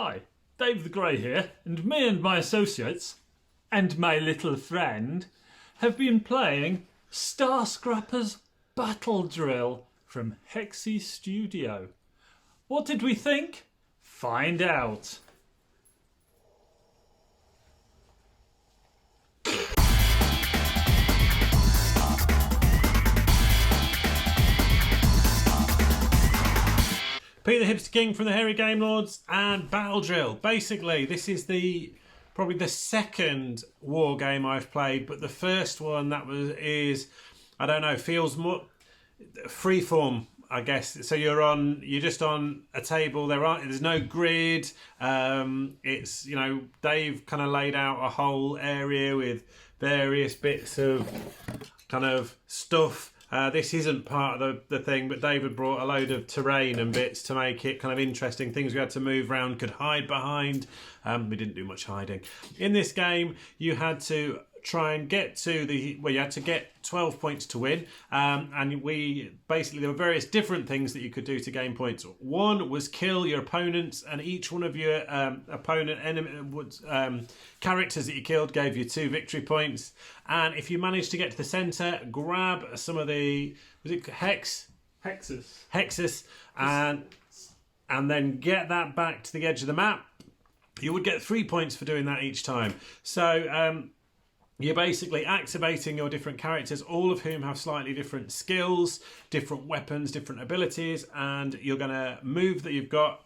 Hi, Dave the Grey here, and me and my associates, and my little friend, have been playing Starscrapper's Battledrill from Hexy Studio. What did we think? Find out. Pete the Hipster King from the Hairy Game Lords and Battledrill. Basically, this is probably the second war game I've played, but the first one I don't know, feels more freeform, I guess. So you're just on a table. There's no grid. It's, Dave kind of laid out a whole area with various bits of kind of stuff. This isn't part of the thing, but David brought a load of terrain and bits to make it kind of interesting. Things we had to move around, could hide behind. We didn't do much hiding. In this game, you had to try and get you had to get 12 points to win. And there were various different things that you could do to gain points. One was kill your opponents, and each one of your characters that you killed gave you 2 victory points. And if you managed to get to the centre, grab some of the, was it Hexus, and then get that back to the edge of the map, you would get 3 points for doing that each time. So you're basically activating your different characters, all of whom have slightly different skills, different weapons, different abilities, and you're going to move that you've got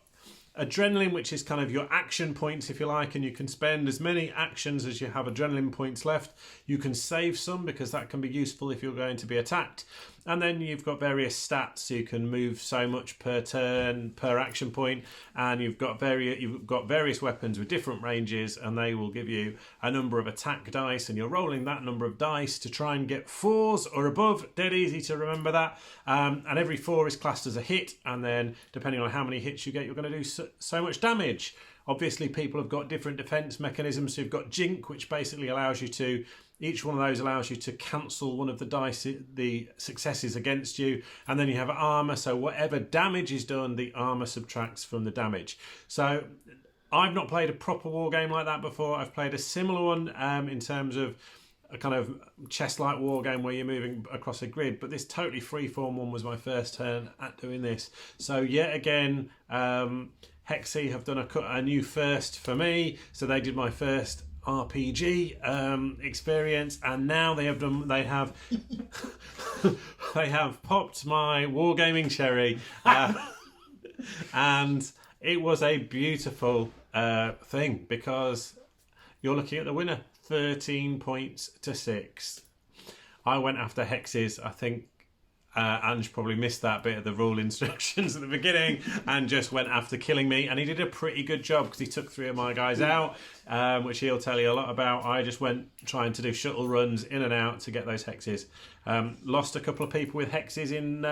adrenaline, which is kind of your action points, if you like, and you can spend as many actions as you have adrenaline points left. You can save some because that can be useful if you're going to be attacked. And then you've got various stats, so you can move so much per turn, per action point, and you've got various weapons with different ranges, and they will give you a number of attack dice, and you're rolling that number of dice to try and get 4s or above. Dead easy to remember that. And every 4 is classed as a hit, and then depending on how many hits you get, you're going to do so much damage. Obviously, people have got different defense mechanisms. So you've got Jink, which basically allows you to, each one of those allows you to cancel one of the dice, the successes against you. And then you have armor. So whatever damage is done, the armor subtracts from the damage. So I've not played a proper war game like that before. I've played a similar one in terms of a kind of chess-like war game where you're moving across a grid. But this totally freeform one was my first turn at doing this. So yet again, Hexy have done a new first for me, so they did my first RPG experience, and now they have they have popped my wargaming cherry, and it was a beautiful thing because you're looking at the winner, 13 points to 6. I went after Hexes. I think Ange probably missed that bit of the rule instructions at the beginning and just went after killing me, and he did a pretty good job because he took 3 of my guys out, which he'll tell you a lot about. I just went trying to do shuttle runs in and out to get those hexes. Lost a couple of people with hexes in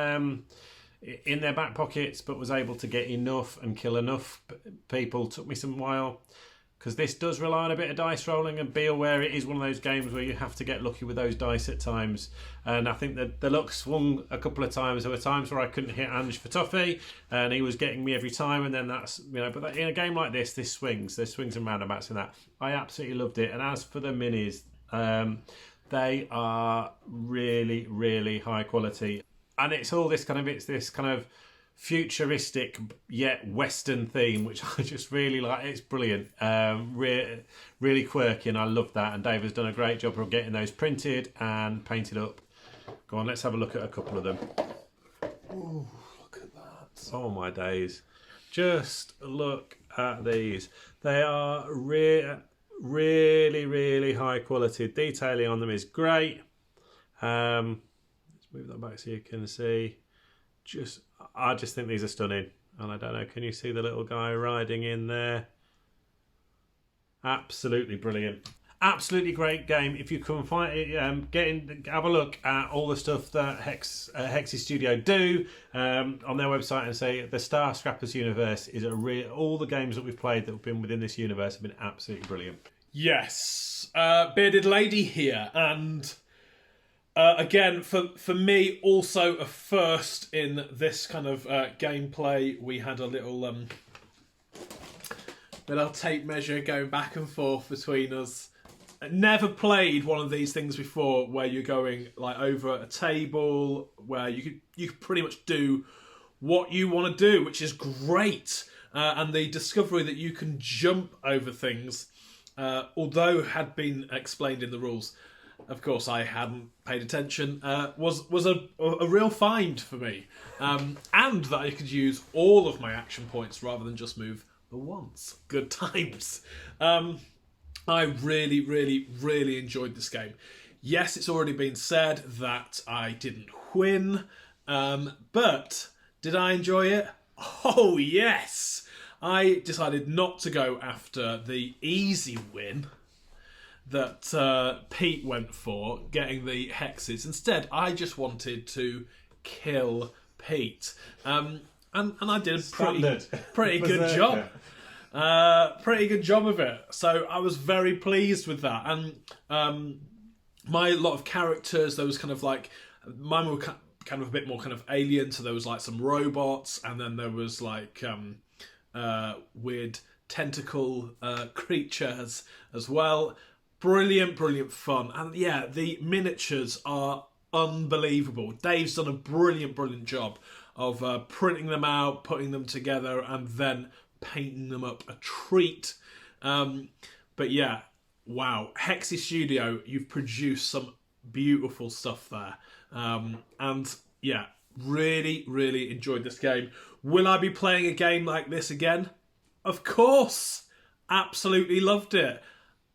their back pockets, but was able to get enough and kill enough people. Took me some while, because this does rely on a bit of dice rolling, and be aware it is one of those games where you have to get lucky with those dice at times. And I think that the luck swung a couple of times. There were times where I couldn't hit Ange for toffee, and he was getting me every time. And then but in a game like this, this swings. There's swings and roundabouts in that. I absolutely loved it. And as for the minis, they are really, really high quality. And it's this kind of futuristic yet Western theme, which I just really like. It's brilliant, really quirky, and I love that. And Dave has done a great job of getting those printed and painted up. Go on, let's have a look at a couple of them. Ooh, look at that. Oh my days, just look at these. They are really, really high quality. Detailing on them is great. Let's move that back so you can see. I just think these are stunning, and I don't know, can you see the little guy riding in there? Absolutely brilliant. Absolutely great game. If you can find it, have a look at all the stuff that Hexy Studio do on their website, and say the Starscrappers universe is all the games that we've played that have been within this universe have been absolutely brilliant. Yes, Bearded Lady here, and again, for me, also a first in this kind of gameplay. We had a little bit of tape measure going back and forth between us. Never played one of these things before, where you're going like over a table, where you could pretty much do what you want to do, which is great. And the discovery that you can jump over things, although had been explained in the rules, of course I hadn't paid attention, was a real find for me. And that I could use all of my action points rather than just move the once. Good times. I really, really, really enjoyed this game. Yes, it's already been said that I didn't win, but did I enjoy it? Oh, yes! I decided not to go after the easy win that Pete went for, getting the hexes. Instead, I just wanted to kill Pete. And I did a pretty good job. Pretty good job of it. So I was very pleased with that. And my lot of characters, there was kind of like, mine were kind of a bit more kind of alien. So there was like some robots, and then there was like weird tentacle creatures as well. Brilliant fun. And yeah, the miniatures are unbelievable. Dave's done a brilliant job of printing them out, putting them together, and then painting them up. A treat. But yeah, wow. Hexy Studio, you've produced some beautiful stuff there. And yeah, really enjoyed this game. Will I be playing a game like this again? Of course. Absolutely loved it.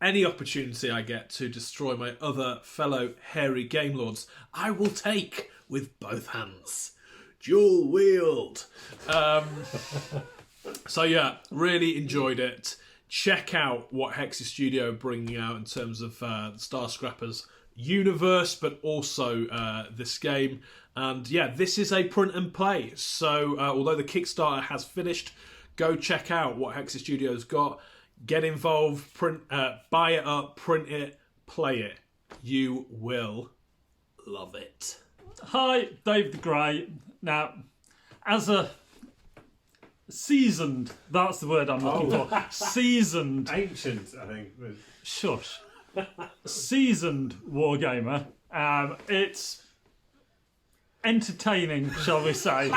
Any opportunity I get to destroy my other fellow hairy game lords, I will take with both hands. Dual wield. So yeah, really enjoyed it. Check out what Hexy Studio are bringing out in terms of the Star Scrappers universe, but also this game. And yeah, this is a print and play. So although the Kickstarter has finished, go check out what Hexy Studio's got. Get involved, buy it up, print it, play it. You will love it. Hi, Dave the Grey. Now, as a seasoned, that's the word I'm looking for. Seasoned. Ancient, I think. Shush. Seasoned wargamer. It's entertaining, shall we say,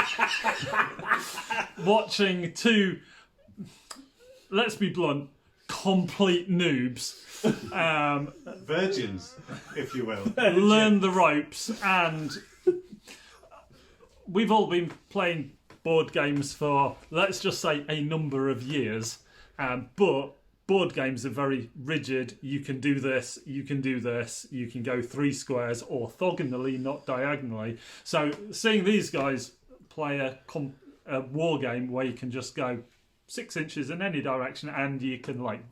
watching two, let's be blunt, complete noobs Virgins, if you will. learn the ropes. And we've all been playing board games for, let's just say, a number of years, but board games are very rigid. You can do this, you can do this, you can go 3 squares orthogonally, not diagonally. So seeing these guys play a war game where you can just go 6 inches in any direction and you can like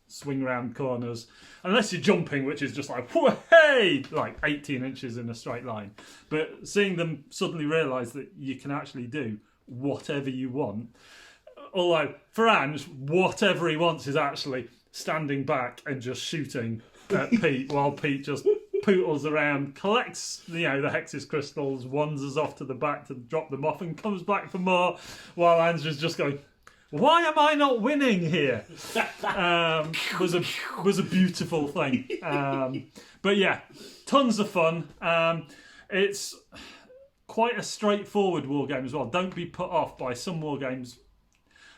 swing around corners, unless you're jumping, which is just like, hey, like 18 inches in a straight line. But seeing them suddenly realise that you can actually do whatever you want. Although, for Ange, whatever he wants is actually standing back and just shooting at Pete while Pete just pootles around, collects, the Hexis crystals, wanders off to the back to drop them off and comes back for more, while Ange is just going, why am I not winning here? Was a beautiful thing. But yeah, tons of fun. It's quite a straightforward war game as well. Don't be put off by some war games,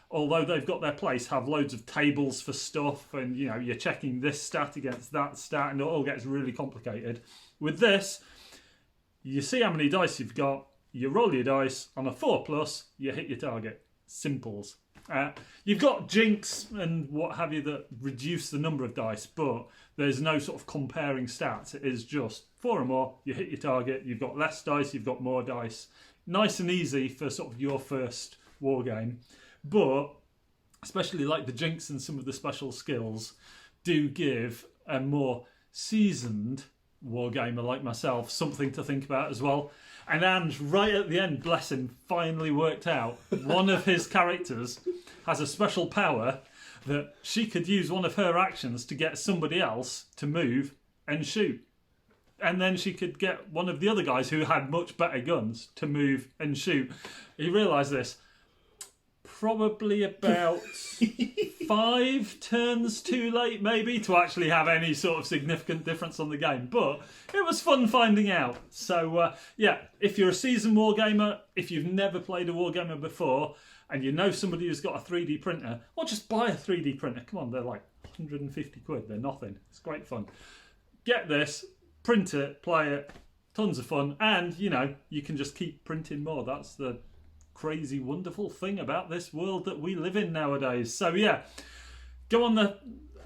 although they've got their place, have loads of tables for stuff, and you're checking this stat against that stat, and it all gets really complicated. With this, you see how many dice you've got, you roll your dice, on a 4+, you hit your target. Simples. You've got jinx and what have you that reduce the number of dice, but there's no sort of comparing stats. It is just 4 or more, you hit your target, you've got less dice, you've got more dice. Nice and easy for sort of your first war game. But especially like the jinx and some of the special skills do give a more seasoned wargamer like myself something to think about as well. And Ange, right at the end, bless him, finally worked out one of his characters has a special power that she could use one of her actions to get somebody else to move and shoot. And then she could get one of the other guys who had much better guns to move and shoot. He realised this. probably about 5 turns too late, maybe, to actually have any sort of significant difference on the game. But it was fun finding out. So, yeah, if you're a seasoned wargamer, if you've never played a wargamer before, and you know somebody who's got a 3D printer, or just buy a 3D printer. Come on, they're like 150 quid. They're nothing. It's great fun. Get this, print it, play it. Tons of fun. And, you know, you can just keep printing more. That's the crazy, wonderful thing about this world that we live in nowadays. So, yeah, go on the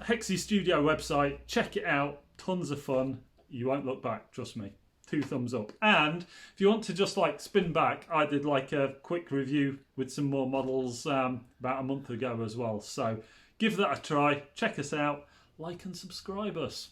Hexy Studio website. Check it out. Tons of fun. You won't look back, trust me. 2 thumbs up. And if you want to just like spin back, I did like a quick review with some more models about a month ago as well. So give that a try. Check us out. Like and subscribe us.